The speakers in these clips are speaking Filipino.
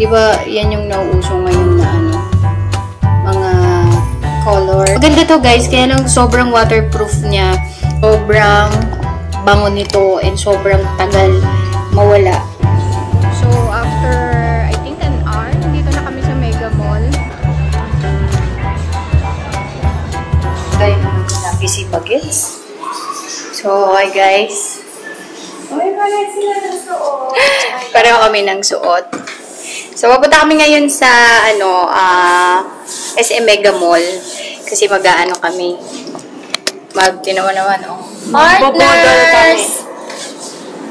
di ba yan yung nauuso ngayon na ano, mga color. Maganda to guys, kaya lang sobrang waterproof niya. Sobrang bango nito and sobrang tagal mawala. So after I think an hour, nandito na kami sa Mega Mall. Tayo naman na PC Bagets. So hi guys. Uy, palit sila ng suot. Pareho kami ng suot. So, papunta kami ngayon sa, SM Mega Mall. Kasi mag-aano kami. Tinawa naman, oh. Partners!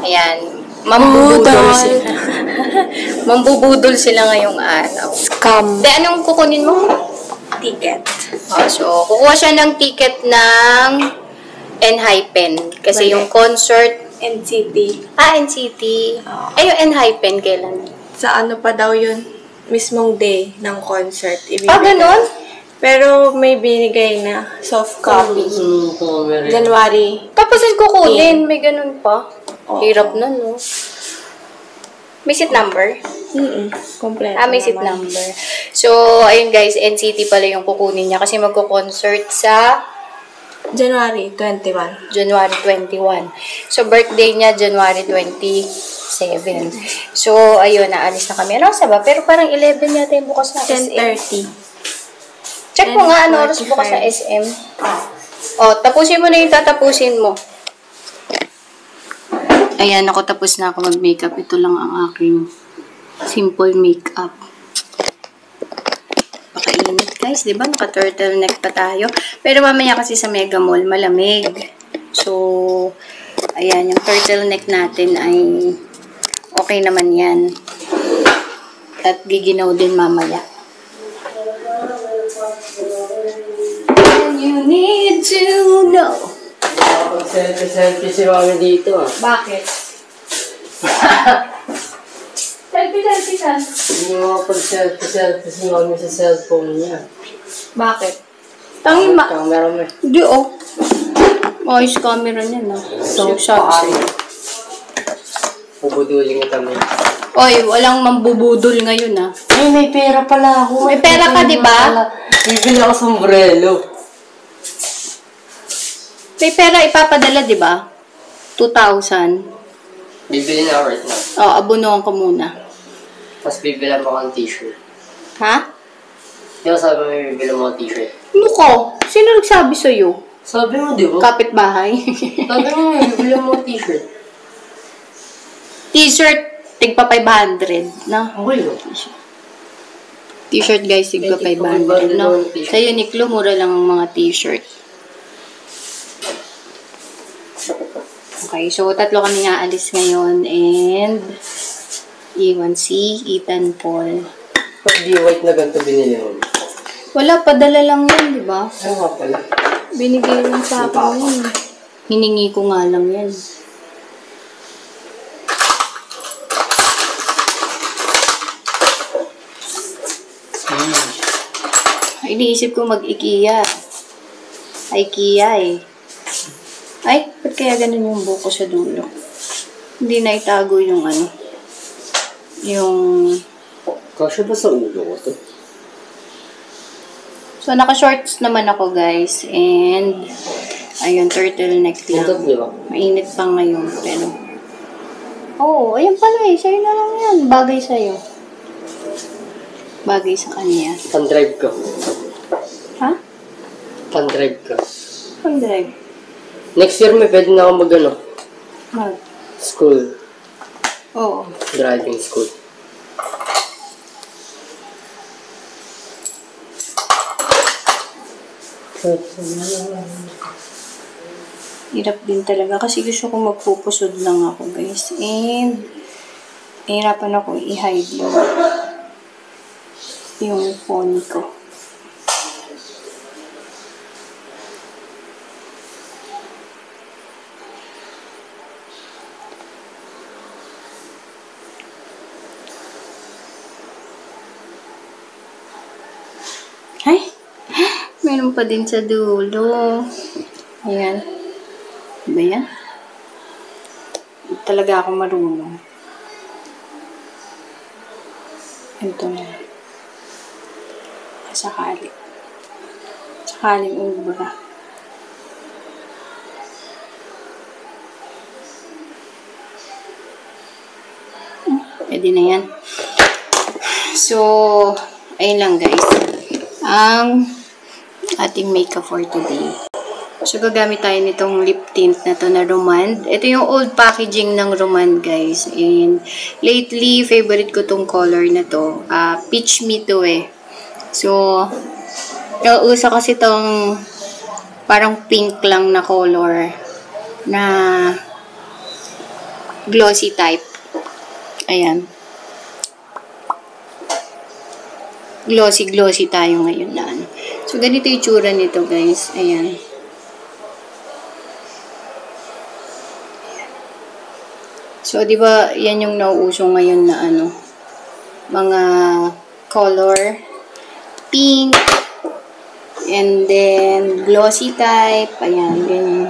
Ayan. Mambubudol sila. Mambubudol sila ngayong araw. Scam. De, anong kukunin mo? Ticket. Oh, so, kukuha siya ng ticket ng Enhypen. Kasi yung concert NCT. NCT. Ay, yung Enhypen, kailan? Sa ano pa daw yun? Mismong day ng concert. Ganon? Pero may binigay na soft copy. January. Tapos yung kukunin, may ganun pa. Oo. Hirap na, no? May seat number? Kompleto May seat naman. number. So, ayun guys, NCT pala yung kukunin niya kasi magko-concert sa January 21. January 21. So, birthday niya, January 27. So, ayun, naalis na kami. Ano sa ba? Pero parang 11 yata yung bukas na SM. 10:30. Check mo nga, ano oras bukas na SM. Tapusin mo na yung tatapusin mo. Ayan, ako tapos na ako mag-makeup. Ito lang ang aking simple makeup. Pakainit guys, di ba? Naka-turtleneck pa tayo. Pero mamaya kasi sa Mega Mall, malamig. So, ayan, yung turtleneck natin ay okay naman yan. At giginaw din mamaya. You need to know. Selfie si Mami dito ah. Bakit? Selfie ka. Hindi mo pag-selfie si Mami sa cellphone niya. Bakit? Tangin ma... Camera mo eh. Hindi oh. Ayos camera niya na. So, sabi sa'yo. Bubudulin kita mo. Oy, walang mambubudol ngayon ah. Ay, may pera pala ako. May pera ka, di ba? Bibili ako sombrero. May pera ipapadala, di ba? 2,000. Bibili na ako right now. Abunuhan ko muna. Tapos bibili mo akong t-shirt. Ha? Di ba sabi mo may bibili mo akong t-shirt? Ano ko? Sino nagsabi sa'yo? Sabi mo, di ba? Kapitbahay. Sabi mo may bibili mo akong t-shirt. T-shirt, tigpa 500. Na? Okay no? T-shirt guys, tigpa 500. No? Sa Uniqlo, mura lang ang mga t-shirt. Okay, so tatlo kami nga alis ngayon and iwan si Ethan Paul. Pag di white na ganito binili mo. Wala, padala lang yun, di ba? Ano nga pala? Binigay lang sa akin yun. Hiningi ko nga lang yan. Iniisip ko mag-IKEA. IKEA eh. Ay, ba't kaya ganun yung buko sa dulo? Hindi na itago yung ano. Yung... Kasya ba sa ulo ko to? So, naka-shorts naman ako guys. And, ayun, turtleneck lang. Ito, di ba? Mainit pa ngayon, pero... ayun pala eh. Sa'yo na lang yan. Bagay sa'yo. Bagay sa kanya. Pan-drive ko. Ha? Pan-drive ko. Pang-drive. Next year may pwede na ako mag-ano? Mag? School. Oo. Driving school. Hirap din talaga kasi gusto ko magpupusod lang ako guys. And, hirapan ako i-hide yung phone ko. Ay! Meron pa din sa dulo. Ayan. Diba yan? Talaga ako marunong. Ito na. Sakali. Sakaling ubra. Pwede na yan. So, ayun lang guys. Ang ating makeup for today. So, gagamit tayo nitong lip tint na to na Romand. Ito yung old packaging ng Romand, guys. And lately, favorite ko tong color na to. Peach me to eh. So, nauuso kasi tong parang pink lang na color na glossy type. Ayan. Glossy tayo ngayon na ano. So, ganito yung tsura nito, guys. Ayan. So, di ba, yan yung nauuso ngayon na ano, mga color, pink, and then, glossy type, ayan, ganyan.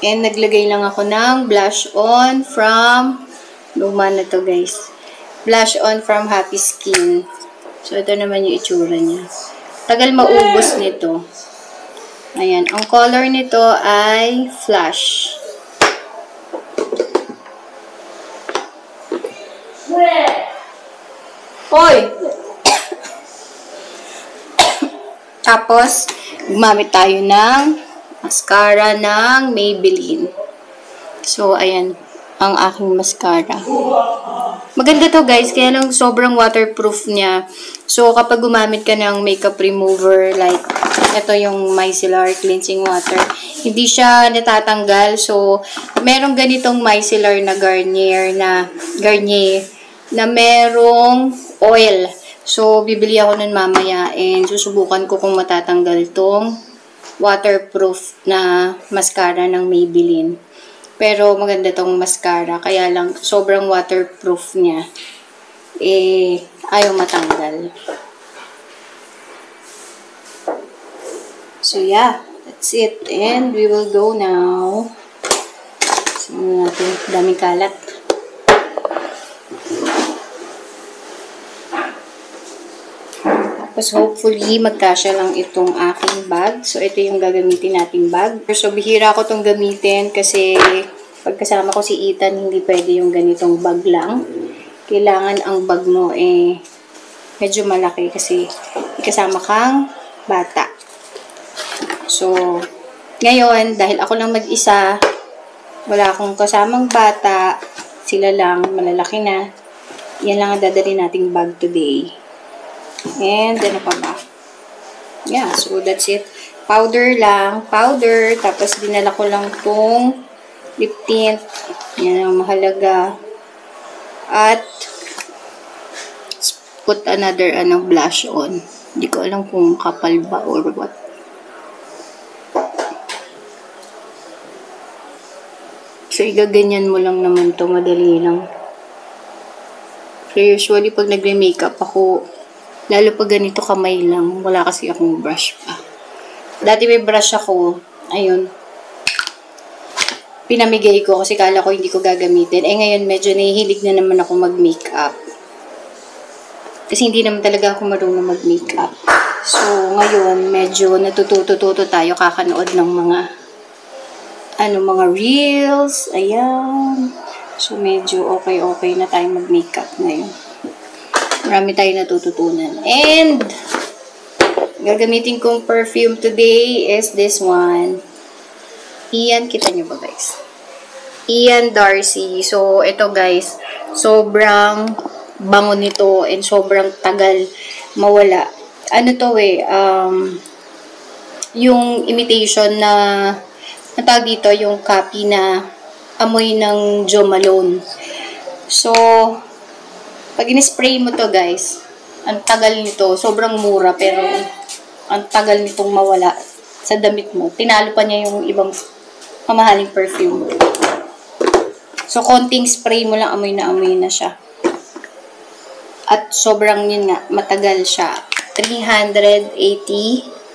And, naglagay lang ako ng blush on from, luma na to guys, blush on from Happy Skin. So, ito naman yung itsura niya. Tagal maubos nito. Ayan, ang color nito ay Flash. Hoy! Tapos, gumamit tayo ng mascara ng Maybelline. So, ayan, ang aking mascara. Maganda to guys, kaya lang sobrang waterproof niya. So, kapag gumamit ka ng makeup remover, like, ito yung micellar cleansing water, hindi siya natatanggal. So, merong ganitong micellar na Garnier na merong oil. So, bibili ako nun mamaya and susubukan ko kung matatanggal tong waterproof na mascara ng Maybelline. Pero maganda tong mascara, kaya lang sobrang waterproof niya. Ayaw matanggal. So, yeah. That's it. And we will go now. Sino natin? Daming kalat. Tapos, hopefully, magkasya lang itong aking bag. So, ito yung gagamitin nating bag. So, bihira ko itong gamitin kasi pagkasama ko si Ethan, hindi pwede yung ganitong bag lang. Kailangan ang bag mo medyo malaki kasi ikasama kang bata. So, ngayon, dahil ako lang mag-isa, wala akong kasamang bata, sila lang, malalaki na. Yan lang ang dadali nating bag today. And, ano pa ba? Yeah, so that's it. Powder lang. Powder. Tapos, dinala ko lang tong lip tint. Yan ang mahalaga. At, put another, blush on. Hindi ko alam kung kapal ba or what. So, igaganyan mo lang naman to. Madali lang. So, usually, pag nagre-makeup ako, lalo pag ganito kamay lang, wala kasi akong brush pa. Dati may brush ako, ayun, pinamigay ko kasi kala ko hindi ko gagamitin. Ngayon medyo nahihilig na naman ako mag-makeup. Kasi hindi naman talaga ako marunong mag-makeup. So, ngayon, medyo natututo tayo kakanood ng mga reels, ayan. So, medyo okay na tayo mag-makeup ngayon. Marami tayong natututunan. And, gagamitin kong perfume today is this one. Ian, kita nyo ba guys? Ian Darcy. So, ito guys, sobrang bango nito and sobrang tagal mawala. Ano to yung imitation na tawag dito, yung copy na amoy ng Jo Malone. So, pag in-spray mo to guys, ang tagal nito, sobrang mura pero ang tagal nitong mawala sa damit mo. Tinalo pa niya yung ibang mamahaling perfume. So, konting spray mo lang, amoy na siya. At sobrang yun nga, matagal siya. 380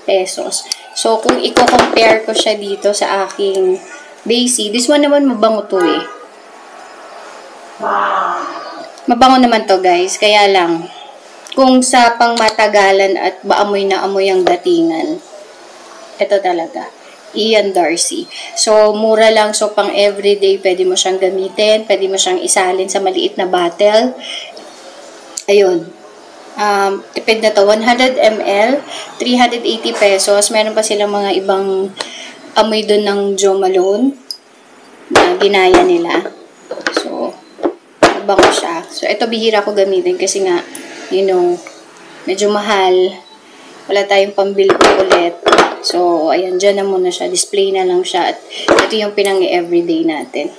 pesos. So, kung i-compare ko siya dito sa aking Daisy, this one naman mabango to Mabango naman to guys, kaya lang, kung sa pangmatagalan at baamoy na amoy ang datingan, ito talaga, Ian Darcy. So, mura lang. So, pang everyday, pwede mo siyang gamitin. Pwede mo siyang isalin sa maliit na bottle. Ayun. Tipid na to. 100 ml, 380 pesos. Meron pa silang mga ibang amoy doon ng Jo Malone na ginaya nila. So, bango siya. So, ito bihira ko gamitin kasi nga, you know, medyo mahal. Wala tayong pambili ulit. So, ayan, dyan na muna siya. Display na lang siya. At ito yung pinang-everyday natin.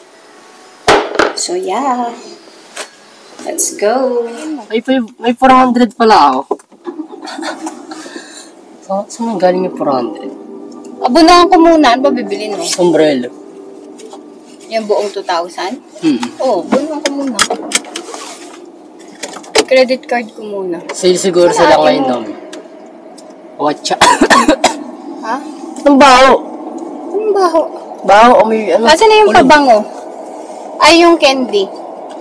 So, yeah. Let's go. May 400 pala ako. Saan galing yung 400? Abunahan ko muna. Ano ba bibilin mo? Umbrella. Yung buong 2,000? Oo, abunahan ko muna. Credit card ko muna. Sale siguro sila ngayon namin. Watcha. Ha? Ang baho. Anong baho? Baho o may ano? Asan na yung ulam? pabango? Ay, yung candy.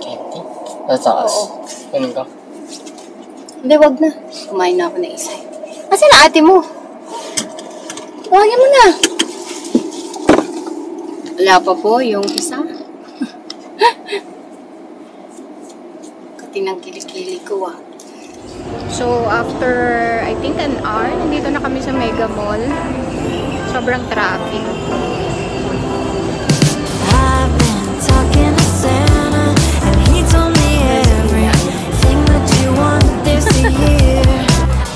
Candy? Nasa taas. Oo. Ganun ka? Hindi, wag na. Kumain na ako na isa. Asan na ate mo? Tawagin mo na. Wala pa po yung isa. Katinang kilikili ko ah. So, after, I think an hour, nandito na kami sa Mega Mall. Sobrang traffic. I've been talking to Santa, and he told me everything that you want this year.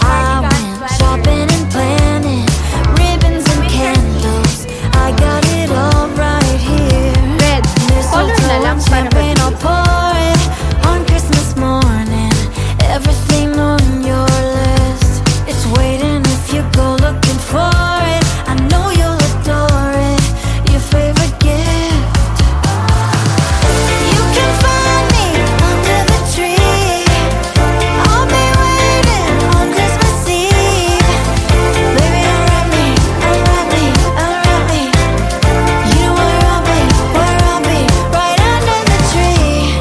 I went shopping and planning, ribbons and candles. I got it all right here. Red. Color na lang para Champagne, I'll pour it on Christmas morning. Everything on your list, it's waiting if you go looking for it. I know you'll adore it. Your favorite gift. You can find me under the tree. I'll be waiting on Christmas Eve. Baby, unwrap me, unwrap me, unwrap me. You know where I'll be right under the tree,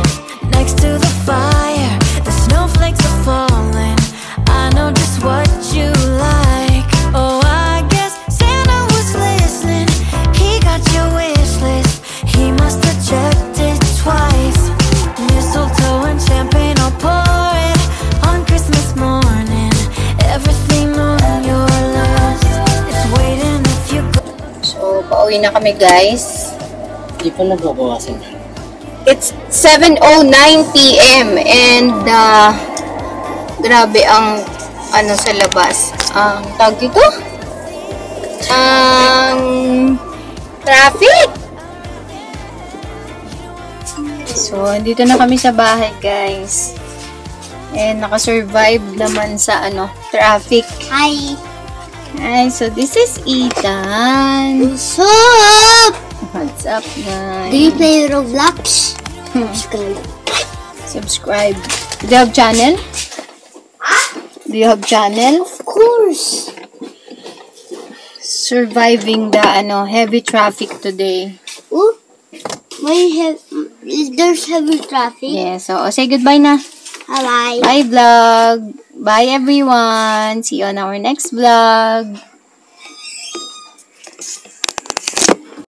next to the fire. The snowflakes are falling. I know just what you like. Oh, I guess Santa was listening. He got your wish list. He must have checked it twice. Mistletoe and champagne, I'll pour it on Christmas morning. Everything on your list, it's waiting if you go. So, pauwi na kami guys. Di pa nagbabawasan yan. It's 7:09 p.m. and grabe ang ano sa labas. Ang tawag dito? Ang traffic. So, dito na kami sa bahay, guys. And naka-survive naman sa traffic. Hi. Hi, so this is Ethan. What's up? What's up, guys? Do you play Roblox? Subscribe. Do you have channel? Do you have channel? Of course. Surviving the heavy traffic today. Oh, there's heavy traffic. Yeah, so say goodbye na. Bye. Bye vlog. Bye everyone. See you on our next vlog.